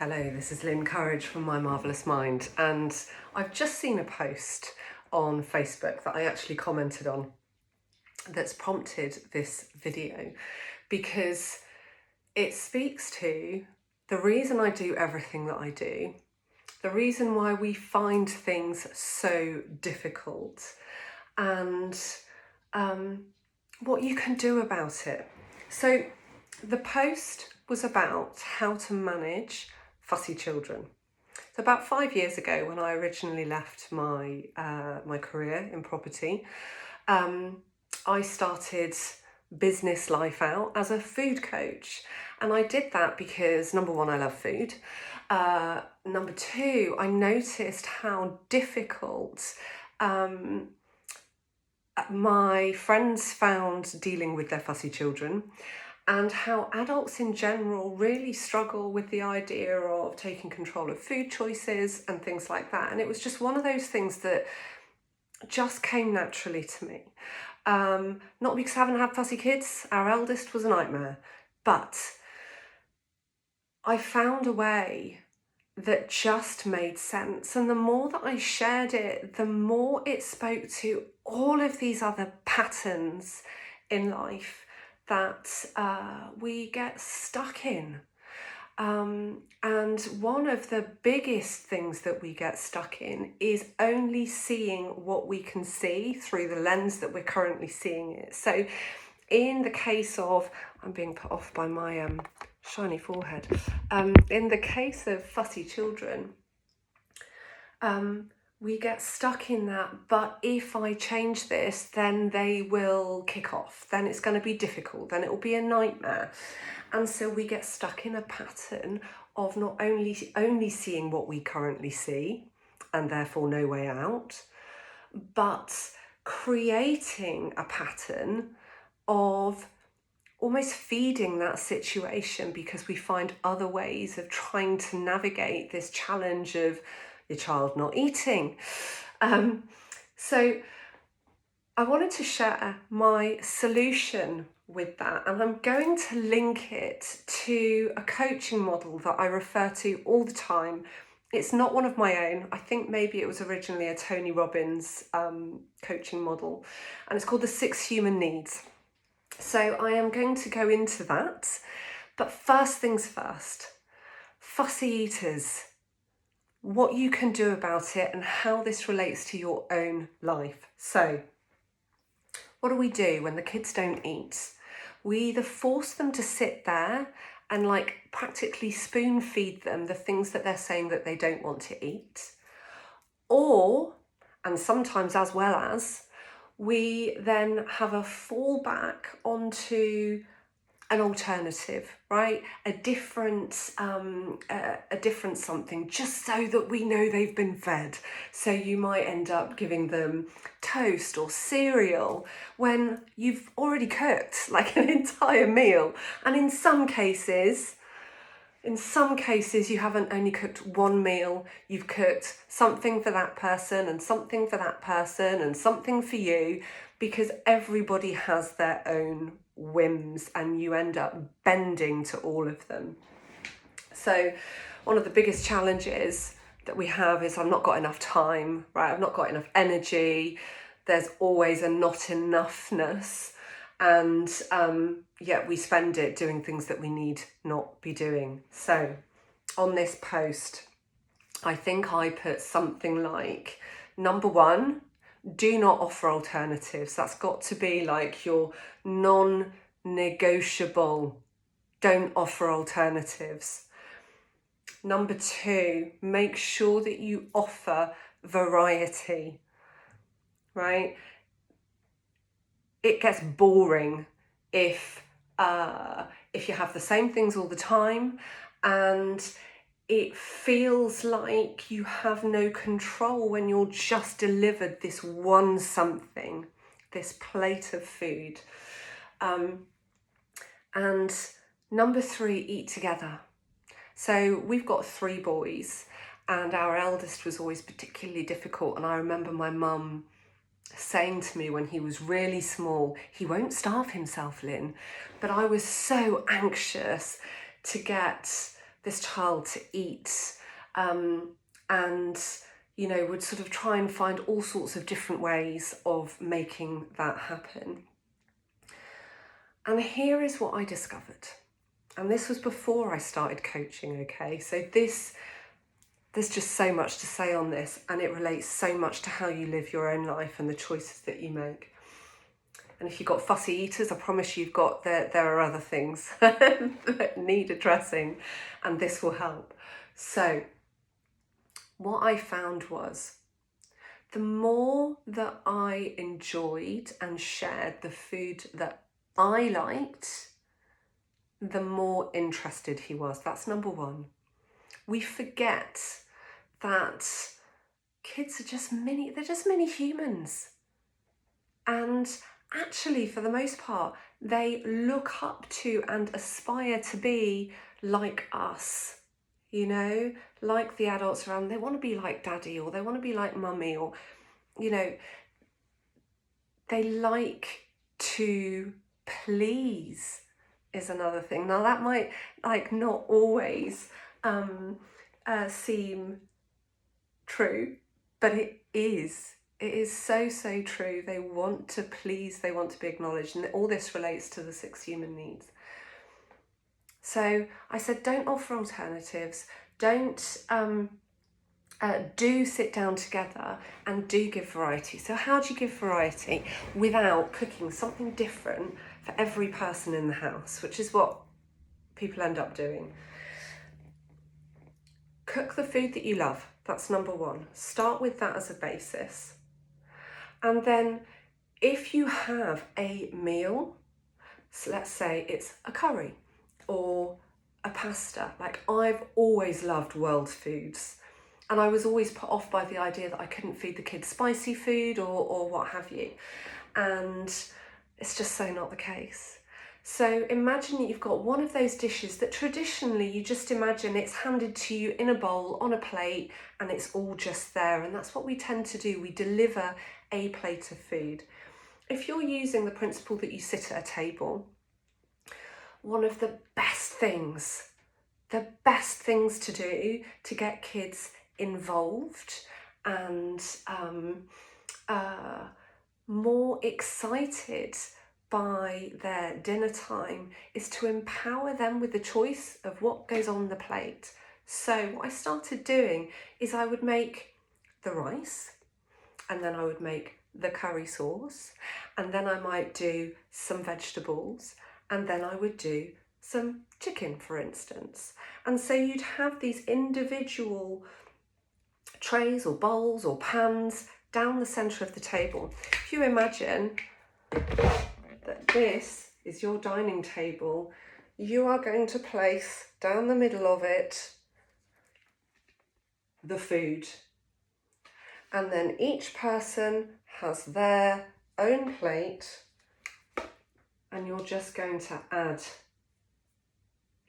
Hello, this is Lynn Courage from My Marvellous Mind, and I've just seen a post on Facebook that I actually commented on that's prompted this video because it speaks to the reason I do everything that I do, the reason why we find things so difficult, and what you can do about it. So the post was about how to manage fussy children. So about 5 years ago, when I originally left my career in property, I started business life out as a food coach. And I did that because, number one, I love food. Number two, I noticed how difficult my friends found dealing with their fussy children, and how adults in general really struggle with the idea of taking control of food choices and things like that. And it was just one of those things that just came naturally to me. Not because I haven't had fussy kids. Our eldest was a nightmare, but I found a way that just made sense. And the more that I shared it, the more it spoke to all of these other patterns in life that we get stuck in. And one of the biggest things that we get stuck in is only seeing what we can see through the lens that we're currently seeing it. So in the case of, I'm being put off by my shiny forehead. In the case of fussy children, we get stuck in that, but if I change this, then they will kick off, then it's going to be difficult, then it will be a nightmare. And so we get stuck in a pattern of not only seeing what we currently see, and therefore no way out, but creating a pattern of almost feeding that situation because we find other ways of trying to navigate this challenge of your child not eating. So I wanted to share my solution with that, and I'm going to link it to a coaching model that I refer to all the time. It's not one of my own. I think maybe it was originally a Tony Robbins coaching model, and it's called the 6 Human Needs. So I am going to go into that, but first things first, fussy eaters, what you can do about it and how this relates to your own life. So what do we do when the kids don't eat? We either force them to sit there and practically spoon feed them the things that they're saying that they don't want to eat, or, and sometimes as well as, we then have a fallback onto an alternative, right? A different something, just so that we know they've been fed. So you might end up giving them toast or cereal when you've already cooked an entire meal. And in some cases you haven't only cooked one meal, you've cooked something for that person and something for that person and something for you, because everybody has their own whims and you end up bending to all of them. So one of the biggest challenges that we have is I've not got enough time, right? I've not got enough energy. There's always a not enoughness, and yet we spend it doing things that we need not be doing. So on this post, I think I put something like, number one, do not offer alternatives. That's got to be your non-negotiable. Don't offer alternatives. Number two, make sure that you offer variety, right? It gets boring if you have the same things all the time, and it feels like you have no control when you're just delivered this one something, this plate of food. And number three, eat together. So we've got 3 boys, and our eldest was always particularly difficult. And I remember my mum saying to me when he was really small, he won't starve himself, Lynn. But I was so anxious to get this child to eat, and would sort of try and find all sorts of different ways of making that happen. And here is what I discovered. And this was before I started coaching, okay? So there's just so much to say on this, and it relates so much to how you live your own life and the choices that you make. And if you've got fussy eaters, I promise you've got, there are other things that need addressing, and this will help. So what I found was, the more that I enjoyed and shared the food that I liked, the more interested he was. That's number one. We forget that kids are they're just mini humans. And actually, for the most part, they look up to and aspire to be like us, like the adults around. They want to be like daddy, or they want to be like mummy, or, they like to please is another thing. Now that might not always seem true, but it is. It is so, so true. They want to please, they want to be acknowledged, and all this relates to the 6 human needs. So I said, don't offer alternatives. Don't do sit down together and do give variety. So how do you give variety without cooking something different for every person in the house, which is what people end up doing? Cook the food that you love. That's number one. Start with that as a basis. And then if you have a meal, so let's say it's a curry or a pasta, like I've always loved world foods. And I was always put off by the idea that I couldn't feed the kids spicy food or what have you. And it's just so not the case. So imagine that you've got one of those dishes that traditionally you just imagine it's handed to you in a bowl, on a plate, and it's all just there. And that's what we tend to do. We deliver a plate of food. If you're using the principle that you sit at a table, one of the best things to do to get kids involved and more excited by their dinner time is to empower them with the choice of what goes on the plate. So what I started doing is I would make the rice, and then I would make the curry sauce, and then I might do some vegetables, and then I would do some chicken, for instance. And so you'd have these individual trays or bowls or pans down the centre of the table. If you imagine that this is your dining table, you are going to place down the middle of it the food. And then each person has their own plate, and you're just going to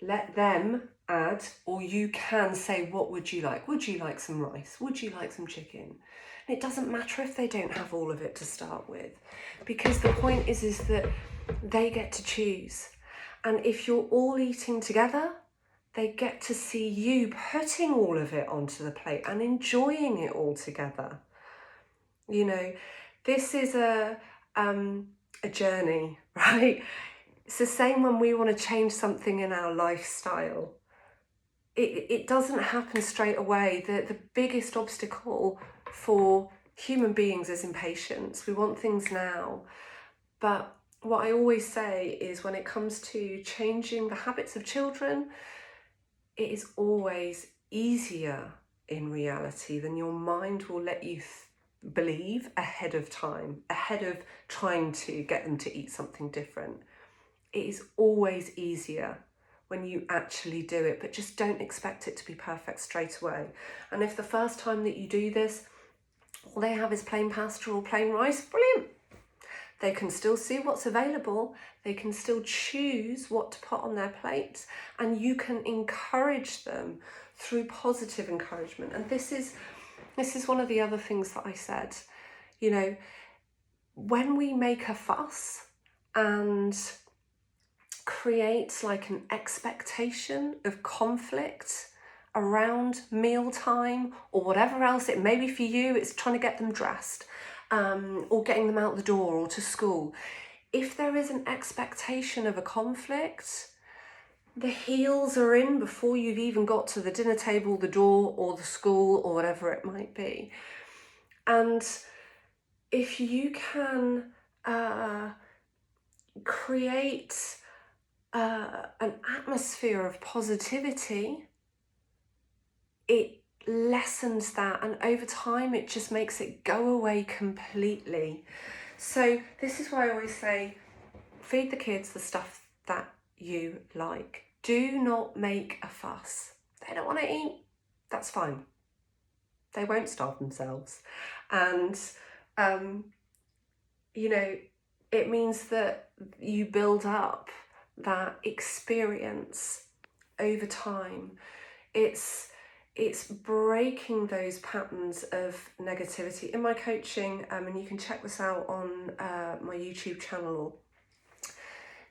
let them add, or you can say, what would you like? Would you like some rice? Would you like some chicken? And it doesn't matter if they don't have all of it to start with, because the point is that they get to choose. And if you're all eating together, they get to see you putting all of it onto the plate and enjoying it all together. This is a journey, right? It's the same when we want to change something in our lifestyle. It doesn't happen straight away. The biggest obstacle for human beings is impatience. We want things now. But what I always say is, when it comes to changing the habits of children, it is always easier in reality than your mind will let you believe ahead of time, ahead of trying to get them to eat something different. It is always easier when you actually do it, but just don't expect it to be perfect straight away. And if the first time that you do this, all they have is plain pasta or plain rice, brilliant. They can still see what's available, they can still choose what to put on their plate, and you can encourage them through positive encouragement. And this is one of the other things that I said. When we make a fuss and creates like an expectation of conflict around mealtime or whatever else it may be for you. It's trying to get them dressed, or getting them out the door or to school. If there is an expectation of a conflict, the heels are in before you've even got to the dinner table, the door, or the school, or whatever it might be. And if you can create an atmosphere of positivity, it lessens that, and over time it just makes it go away completely. So this is why I always say, feed the kids the stuff that you like. Do not make a fuss. They don't want to eat, that's fine. They won't starve themselves. And you know, it means that you build up that experience over time. It's breaking those patterns of negativity. In my coaching, and you can check this out on my YouTube channel,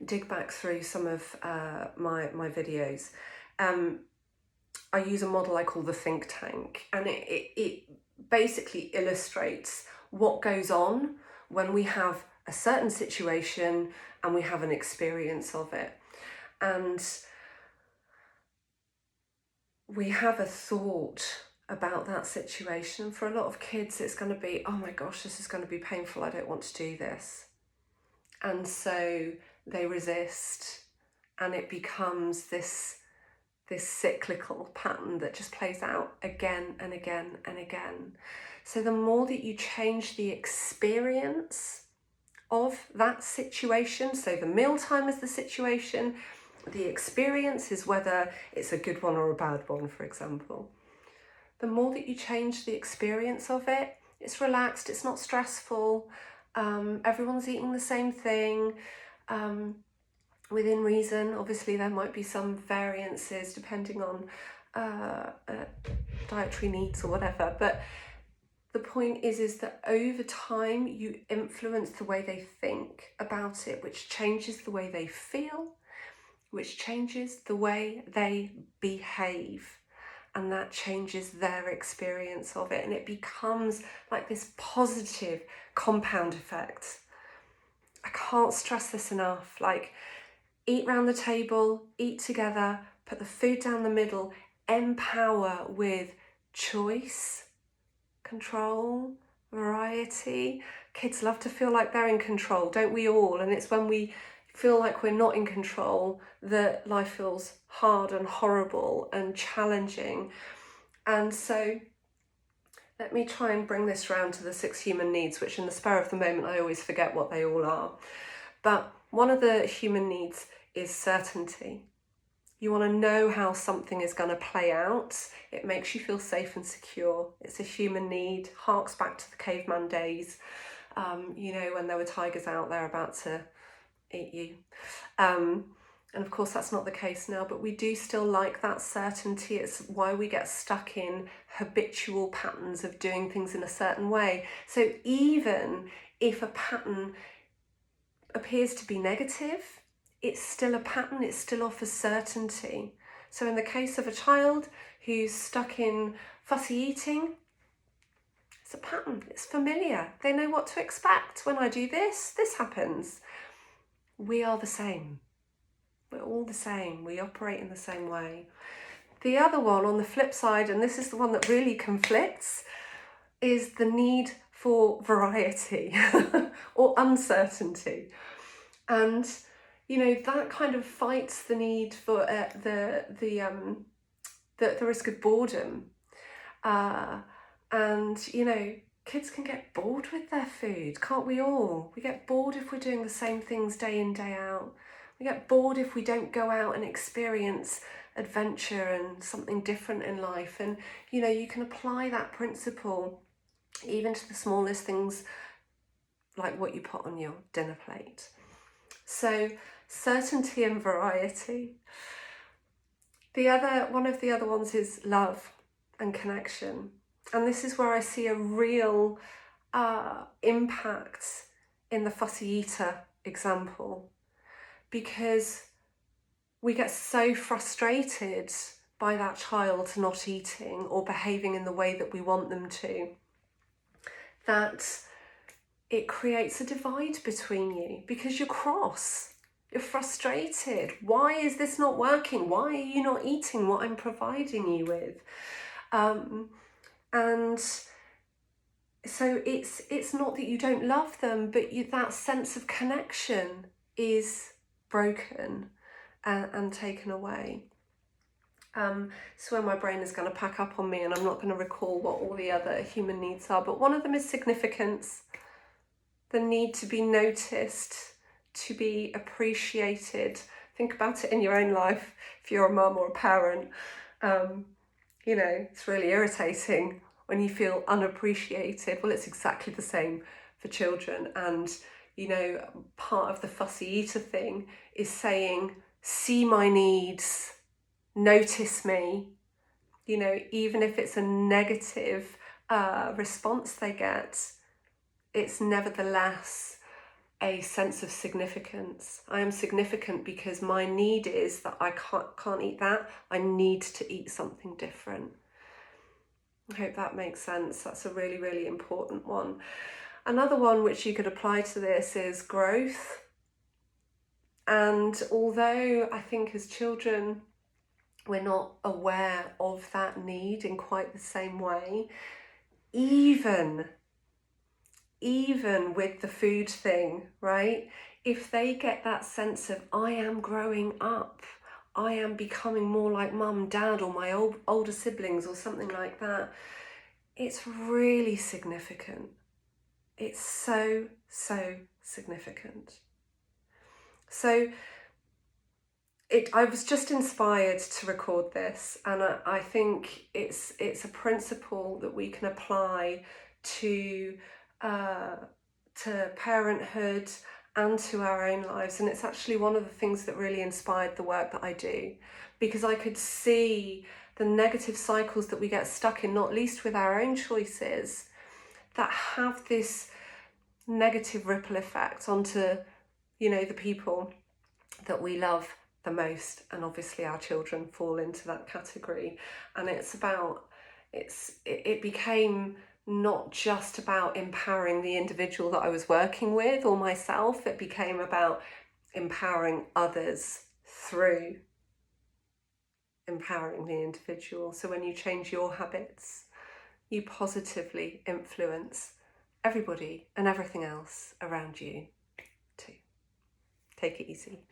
dig back through some of my videos. I use a model I call the think tank, and it basically illustrates what goes on when we have a certain situation and we have an experience of it. And we have a thought about that situation. For a lot of kids, it's going to be, oh my gosh, this is going to be painful, I don't want to do this. And so they resist, and it becomes this cyclical pattern that just plays out again and again and again. So the more that you change the experience of that situation, so the mealtime is the situation, the experience is whether it's a good one or a bad one, for example. The more that you change the experience of it, it's relaxed, it's not stressful, everyone's eating the same thing, within reason. Obviously there might be some variances depending on dietary needs or whatever, but the point is that over time you influence the way they think about it, which changes the way they feel, which changes the way they behave, and that changes their experience of it, and it becomes like this positive compound effect. I can't stress this enough. Like, eat round the table, eat together, put the food down the middle, empower with choice, control, variety. Kids love to feel like they're in control, don't we all? And it's when we feel like we're not in control that life feels hard and horrible and challenging. And so let me try and bring this round to the 6 human needs, which in the spur of the moment I always forget what they all are. But one of the human needs is certainty. You want to know how something is going to play out. It makes you feel safe and secure. It's a human need, harks back to the caveman days, when there were tigers out there about to eat you. And of course that's not the case now, but we do still like that certainty. It's why we get stuck in habitual patterns of doing things in a certain way. So even if a pattern appears to be negative, it's still a pattern, it still offers certainty. So in the case of a child who's stuck in fussy eating, it's a pattern, it's familiar. They know what to expect. When I do this, this happens. We are the same. We're all the same. We operate in the same way. The other one on the flip side, and this is the one that really conflicts, is the need for variety or uncertainty. And that kind of fights the need for the risk of boredom. And kids can get bored with their food, can't we all? We get bored if we're doing the same things day in, day out. We get bored if we don't go out and experience adventure and something different in life. And you can apply that principle even to the smallest things, like what you put on your dinner plate. So certainty and variety. One of the other ones is love and connection. And this is where I see a real impact in the fussy eater example, because we get so frustrated by that child not eating or behaving in the way that we want them to, that it creates a divide between you because you're cross, you're frustrated. Why is this not working? Why are you not eating what I'm providing you with? And so it's not that you don't love them, but that sense of connection is broken and taken away. So when my brain is going to pack up on me and I'm not going to recall what all the other human needs are, but one of them is significance, the need to be noticed, to be appreciated. Think about it in your own life. If you're a mum or a parent, it's really irritating when you feel unappreciated. Well, it's exactly the same for children. And, part of the fussy eater thing is saying, see my needs, notice me, even if it's a negative response they get, it's nevertheless a sense of significance. I am significant because my need is that I can't eat that. I need to eat something different. I hope that makes sense. That's a really, really important one. Another one which you could apply to this is growth. And although I think as children, we're not aware of that need in quite the same way, even with the food thing, right? If they get that sense of, I am growing up, I am becoming more like mum, dad, or my older siblings or something like that, it's really significant. It's so, so significant. So I was just inspired to record this, and I think it's a principle that we can apply to parenthood and to our own lives. And it's actually one of the things that really inspired the work that I do, because I could see the negative cycles that we get stuck in, not least with our own choices, that have this negative ripple effect onto, the people that we love the most. And obviously our children fall into that category. And it became not just about empowering the individual that I was working with or myself, it became about empowering others through empowering the individual. So when you change your habits, you positively influence everybody and everything else around you too. Take it easy.